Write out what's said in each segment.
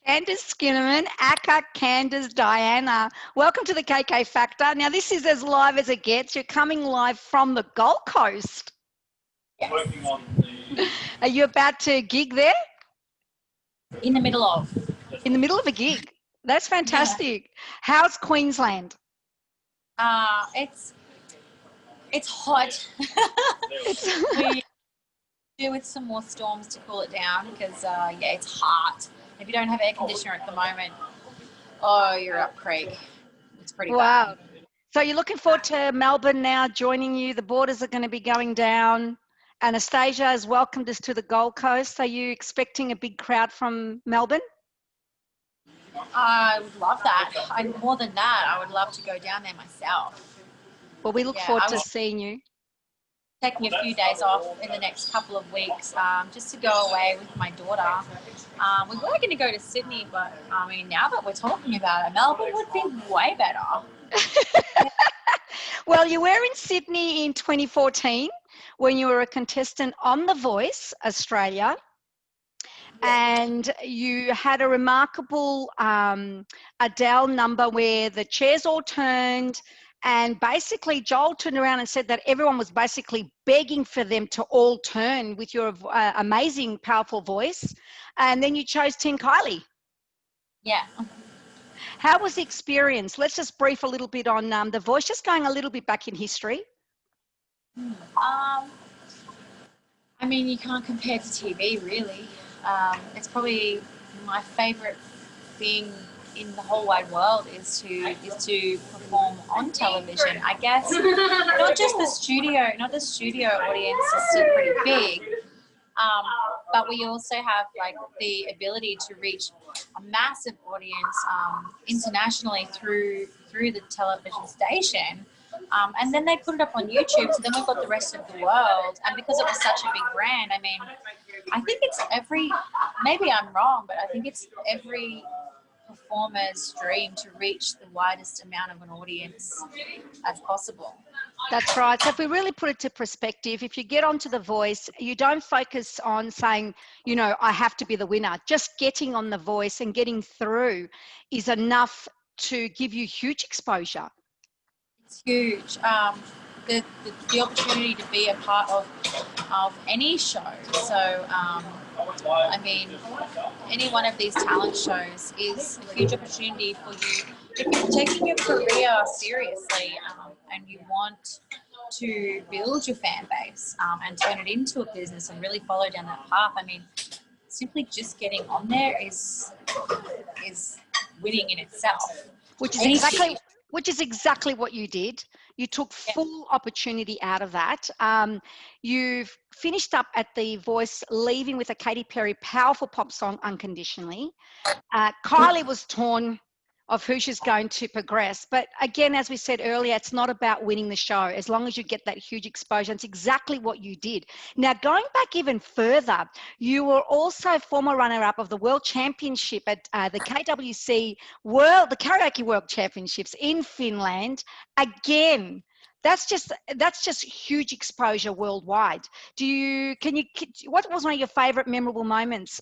Candice Skinnerman, aka Candice Dianna. Welcome to the KK Factor. Now, this is as live as it gets. You're coming live from the Gold Coast. Yes. Are you about to gig there? In the middle of. In the middle of a gig. That's fantastic. Yeah. How's Queensland? It's hot. We do with some more storms to cool it down because yeah, it's hot. If you don't have air conditioner at the moment, oh, you're up creek. It's pretty bad. So you're looking forward to Melbourne now joining you. The borders are going to be going down. Anastasia has welcomed us to the Gold Coast. Are you expecting a big crowd from Melbourne? I would love that. More than that, I would love to go down there myself. Well, we look forward to seeing you. Taking a few days off in the next couple of weeks just to go away with my daughter. We were going to go to Sydney, but I mean, now that we're talking about it, Melbourne would be way better. Well, you were in Sydney in 2014 when you were a contestant on The Voice Australia. And you had a remarkable Adele number where the chairs all turned, and basically Joel turned around and said that everyone was basically begging for them to all turn with your amazing, powerful voice. And then you chose Team Kylie. Yeah. How was the experience? Let's just brief a little bit on The Voice, just going a little bit back in history. I mean, you can't compare to TV, really. It's probably my favourite thing in the whole wide world is to perform on television. I guess not the studio audience is still pretty big, but we also have like the ability to reach a massive audience internationally through the television station. And then they put it up on YouTube, so then we've got the rest of the world. And because it was such a big brand, I mean, I think it's maybe I'm wrong, but I think it's every performer's dream to reach the widest amount of an audience as possible. That's right. So if we really put it to perspective, if you get onto The Voice, you don't focus on saying, you know, I have to be the winner. Just getting on The Voice and getting through is enough to give you huge exposure. It's huge. The opportunity to be a part of any show. So, I mean, any one of these talent shows is a huge opportunity for you. If you're taking your career seriously and you want to build your fan base and turn it into a business and really follow down that path, I mean, simply just getting on there is winning in itself. Which is exactly what you did. You took full opportunity out of that. You've finished up at The Voice, leaving with a Katy Perry powerful pop song, Unconditionally. Kylie was torn of who she's going to progress. But again, as we said earlier, it's not about winning the show. As long as you get that huge exposure, it's exactly what you did. Now, going back even further, you were also former runner-up of the World Championship at the KWC the Karaoke World Championships in Finland. Again, that's just huge exposure worldwide. What was one of your favorite memorable moments?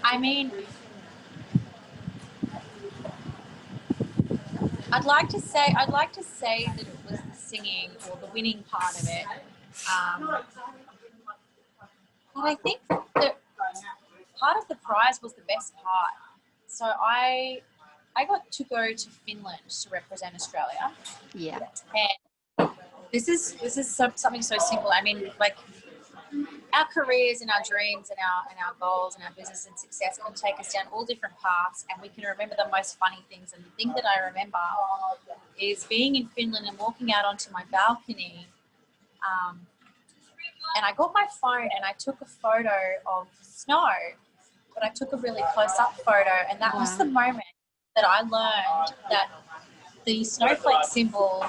I mean, I'd like to say that it was the singing or the winning part of it. But I think that part of the prize was the best part. So I got to go to Finland to represent Australia. Yeah. And this is something so simple. I mean, like, our careers and our dreams and our goals and our business and success can take us down all different paths, and we can remember the most funny things. And the thing that I remember is being in Finland and walking out onto my balcony, and I got my phone and I took a photo of snow, but I took a really close-up photo, and that was the moment that I learned that the snowflake symbol,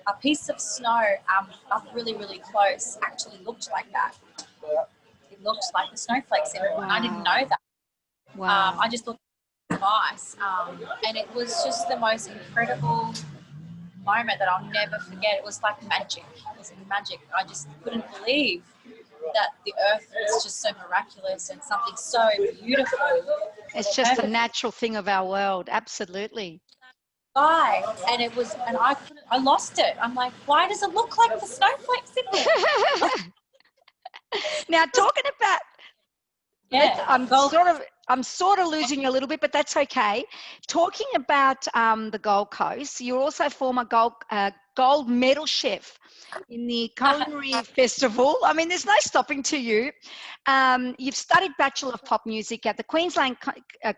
a piece of snow up really, really close, actually looked like that. It looked like the snowflake symbol, and I didn't know that. Wow. I just thought it was nice, and it was just the most incredible moment that I'll never forget. It was like magic. It was magic. I just couldn't believe that the earth is just so miraculous and something so beautiful. It's just a natural thing of our world. Absolutely. And it was, and I lost it. I'm like, why does it look like the snowflakes in there? Now, talking about, Yeah, I'm sort of losing you a little bit, but that's okay. Talking about the Gold Coast, you're also a former gold medal chef in the culinary festival. I mean, there's no stopping to you. You've studied Bachelor of Pop Music at the Queensland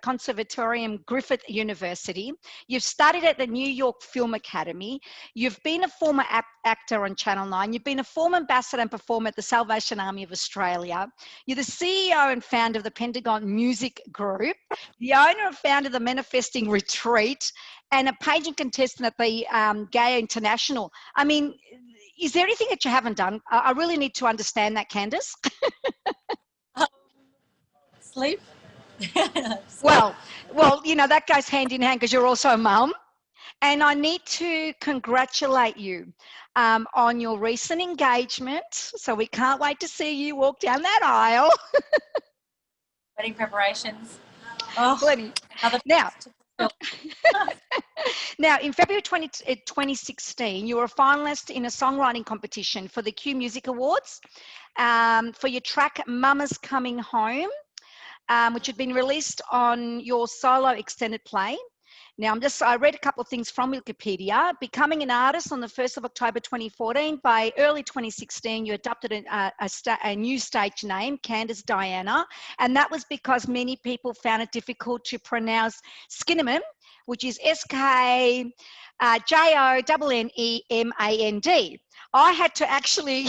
Conservatorium, Griffith University. You've studied at the New York Film Academy. You've been a former actor on Channel 9. You've been a former ambassador and performer at the Salvation Army of Australia. You're the CEO and founder of the Pentagon Music Group, the owner and founder of the Manifesting Retreat, and a pageant contestant at the Gay International. I mean, is there anything that you haven't done? I really need to understand that, Candice. Sleep. Well, you know, that goes hand in hand because you're also a mum. And I need to congratulate you on your recent engagement. So we can't wait to see you walk down that aisle. Wedding preparations. Plenty. Now, in February 2016, you were a finalist in a songwriting competition for the Q Music Awards for your track Mama's Coming Home, which had been released on your solo extended play. Now, I read a couple of things from Wikipedia. Becoming an artist on the 1st of October 2014, by early 2016, you adopted a new stage name, Candice Dianna, and that was because many people found it difficult to pronounce Skinnaman, which is SKJONNEMAND. I had to actually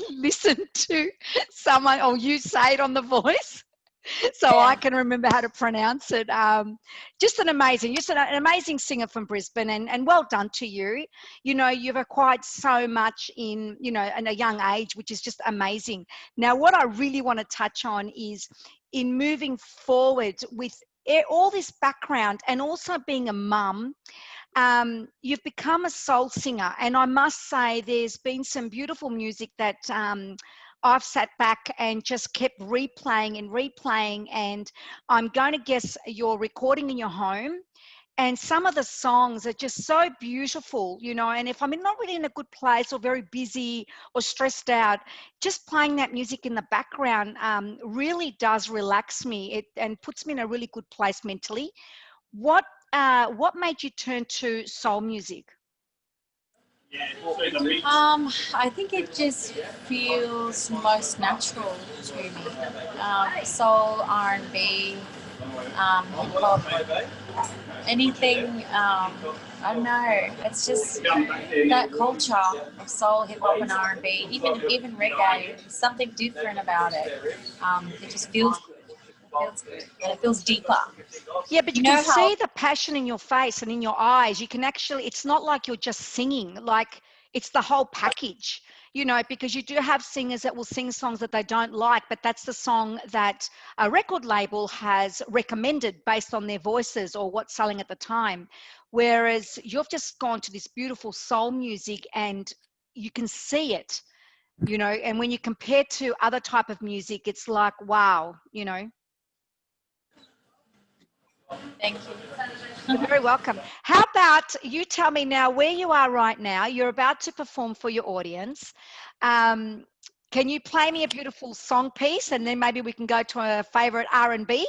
listen to someone, or you say it on The Voice, so I can remember how to pronounce it. Just an amazing singer from Brisbane, and well done to you. You know, you've acquired so much in a young age, which is just amazing. Now, what I really want to touch on is in moving forward with all this background and also being a mum. You've become a soul singer, and I must say there's been some beautiful music that I've sat back and just kept replaying, and I'm going to guess you're recording in your home, and some of the songs are just so beautiful, and if I'm not really in a good place or very busy or stressed out, just playing that music in the background really does relax me and puts me in a really good place mentally. What made you turn to soul music? I think it just feels most natural to me. Soul, R&B, hip hop, anything. I don't know. It's just that culture of soul, hip hop, and R&B. Even reggae. There's something different about it. It just feels good. And it feels deeper. Yeah, but you can see the passion in your face and in your eyes. You can actually, it's not like you're just singing, like it's the whole package, because you do have singers that will sing songs that they don't like, but that's the song that a record label has recommended based on their voices or what's selling at the time. Whereas you've just gone to this beautiful soul music and you can see it, and when you compare to other type of music, it's like, wow, Thank you. You're very welcome. How about you tell me now where you are right now? You're about to perform for your audience. Can you play me a beautiful song piece, and then maybe we can go to a favorite R&B,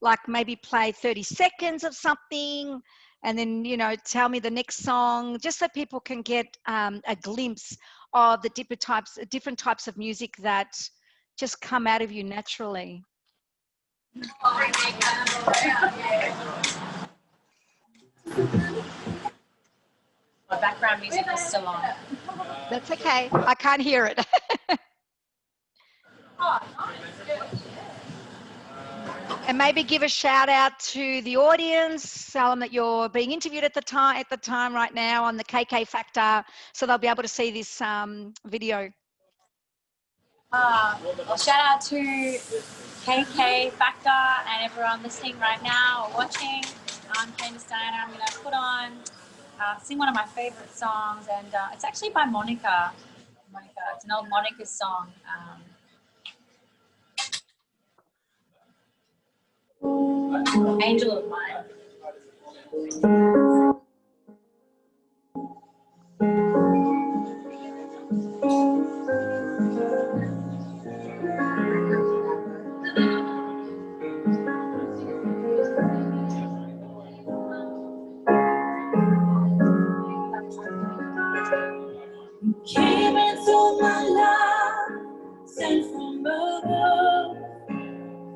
like maybe play 30 seconds of something, and then, tell me the next song, just so people can get a glimpse of the different types of music that just come out of you naturally. My background music is still on. That's okay. I can't hear it. And maybe give a shout out to the audience. Tell them that you're being interviewed at the time right now on the KK Factor, so they'll be able to see this video. Well, shout out to KK Factor and everyone listening right now or watching. I'm Candice Dianna. I'm going to put on sing one of my favorite songs, and it's actually by Monica. It's an old Monica song. Angel of Mine. Came into my life, sent from above.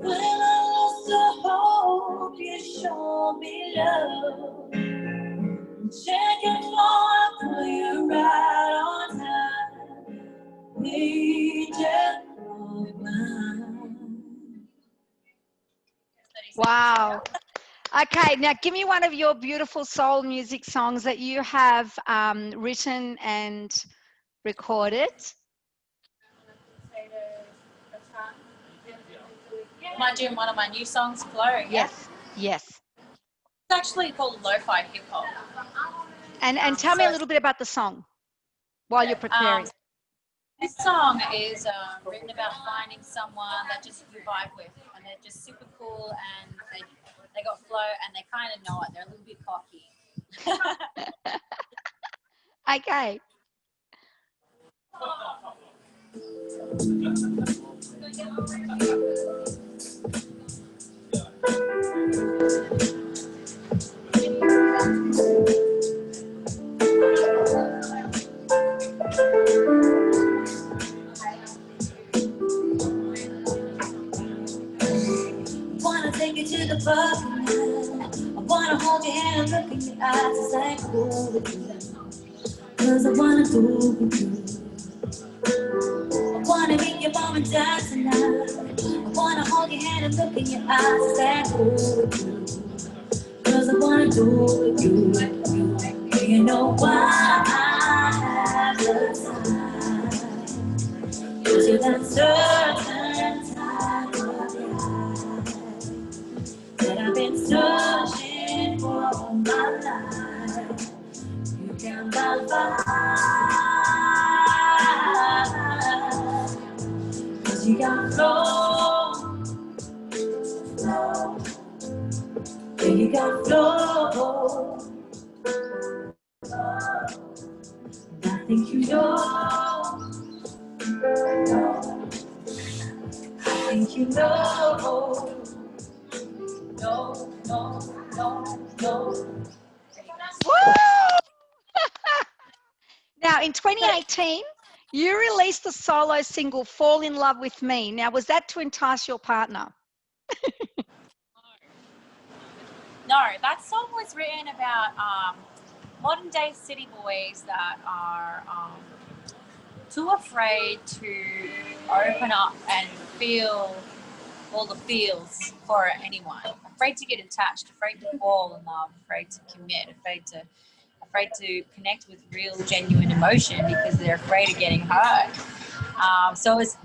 When I lost the hope, you showed me love. Checking for you right on time. Angel of mine. Wow. Okay, now give me one of your beautiful soul music songs that you have written and recorded. Am I doing one of my new songs, Flow? Yes, yes. It's actually called Lo-Fi Hip Hop. And tell me a little bit about the song while you're preparing. This song is written about finding someone that just you vibe with, and they're just super cool, and they got flow, and they kind of know it. They're a little bit cocky. Okay. Wanna take you to the park tonight. I wanna hold your hand, look in your eyes and say cool with you. Cause I wanna do with you. I wanna meet your mom and dad tonight. I wanna hold your hand and look in your eyes and say cool with you. Cause I wanna do with you. Do you know why I have the time? Cause you're that certain time of life that I've been searching for all my life. You can find, cause you got flow, flow. Yeah, you got flow. I think you know. I think you know. No, no, no, no. Woo! Now, in 2018, you released the solo single Fall in Love with Me. Now, was that to entice your partner? No, that song was written about modern day city boys that are too afraid to open up and feel all the feels for anyone. Afraid to get attached, afraid to fall in love, afraid to commit, afraid to connect with real, genuine emotion because they're afraid of getting hurt. So it's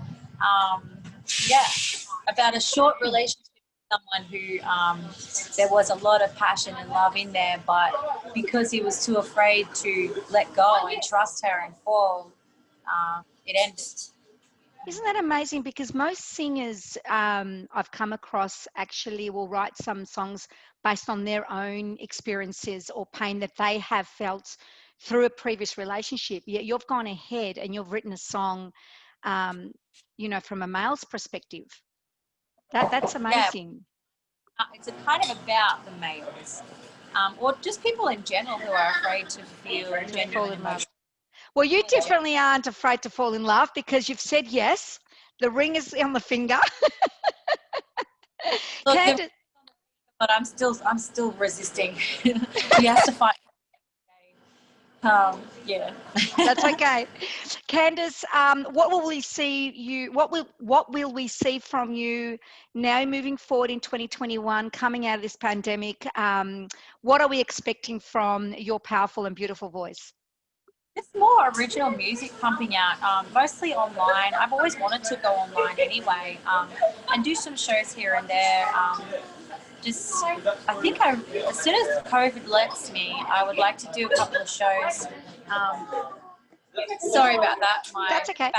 about a short relationship with someone who there was a lot of passion and love in there, but because he was too afraid to let go and trust her and fall, it ended. Isn't that amazing? Because most singers I've come across actually will write some songs based on their own experiences or pain that they have felt through a previous relationship. Yet you've gone ahead and you've written a song, from a male's perspective. That's Yeah, amazing. it's a kind of about the males, or just people in general who are afraid to feel To fall genuine in love. emotion. Well, you definitely aren't afraid to fall in love because you've said yes. The ring is on the finger. Look, Candice, but I'm still resisting. He has to fight. Yeah. that's okay. Candice, what will we see you? What will we see from you now moving forward in 2021, coming out of this pandemic? What are we expecting from your powerful and beautiful voice? Just more original music pumping out, mostly online. I've always wanted to go online anyway, and do some shows here and there. just, I think as soon as COVID lets me, I would like to do a couple of shows. Sorry about that. My That's okay.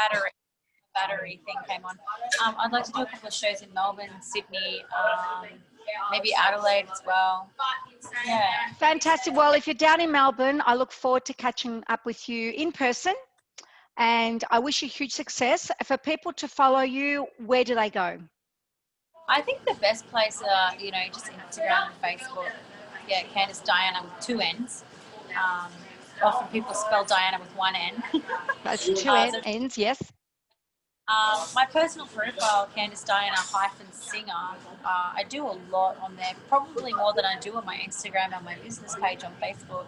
battery thing came on. I'd like to do a couple of shows in Melbourne, Sydney, maybe Adelaide as well. Yeah. Fantastic. Well, if you're down in Melbourne, I look forward to catching up with you in person, and I wish you huge success. For people to follow you, where do they go? I think the best place, just Instagram and Facebook. Yeah, Candice Dianna with 2 N's. Often people spell Diana with 1 N. That's two ends, yes. My personal profile, Candice Dianna -singer. I do a lot on there, probably more than I do on my Instagram and my business page on Facebook.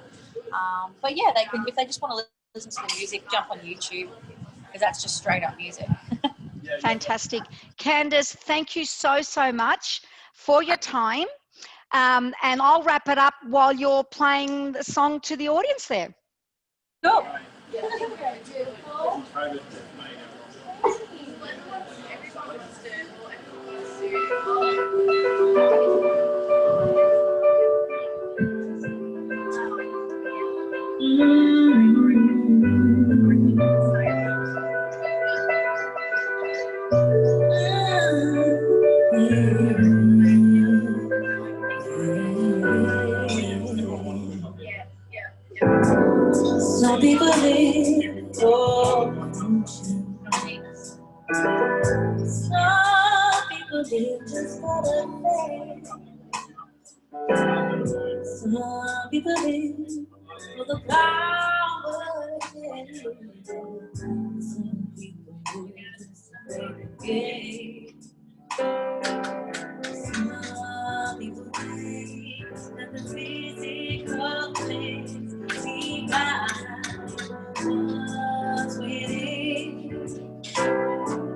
But yeah, they can, if they just want to listen to the music, jump on YouTube, because that's just straight up music. Fantastic. Candice, thank you so much for your time. And I'll wrap it up while you're playing the song to the audience there. Cool. Some people live for attention. Some people live just for the fame. Some people live for the power. Some people live just to play the game. Some people think that the physical things we find what's within.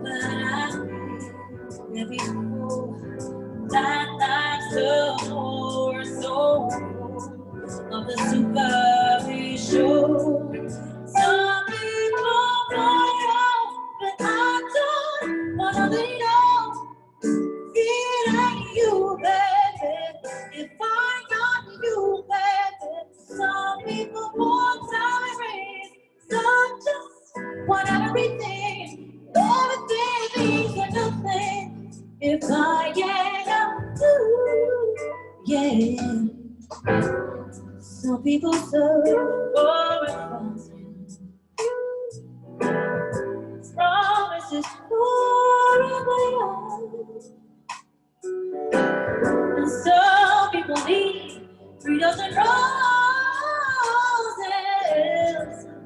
But I feel before that life's the more soul of the superficial. Some people want it all, but I don't wanna lead on. It ain't you, baby, if I got you, baby. Some people want time and rain, some just want everything. Everything means nothing if I ain't got you, yeah. Some people search for a fountain, promises forever young. And some people need 3 dozen roses.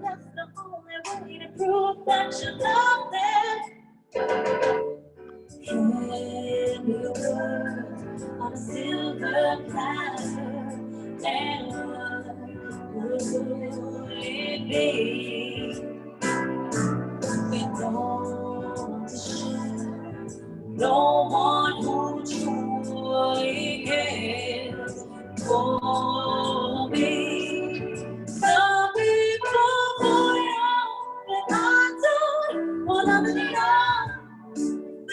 That's the only way to prove that you love them. Hand me a word on a silver platter, and what would it be? We don't want to share. No one who truly cares for me. Some people want it all, but I don't wanna let it all.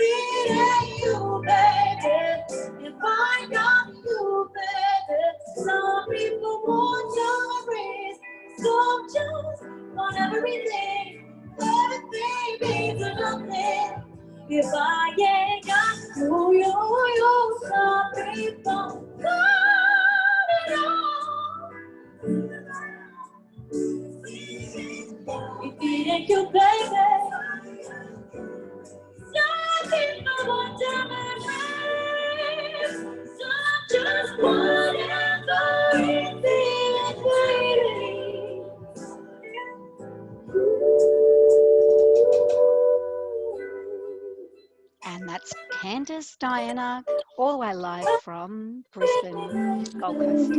It ain't you, baby, if I got you, baby. Some people want your embrace, some just want everything. Everything means nothing if I ain't got you. Some people want it all. If it ain't you, baby. Some people want diamond rings, some just want everything and waiting. And that's Candice Dianna, all the way live from Brisbane, Gold Coast.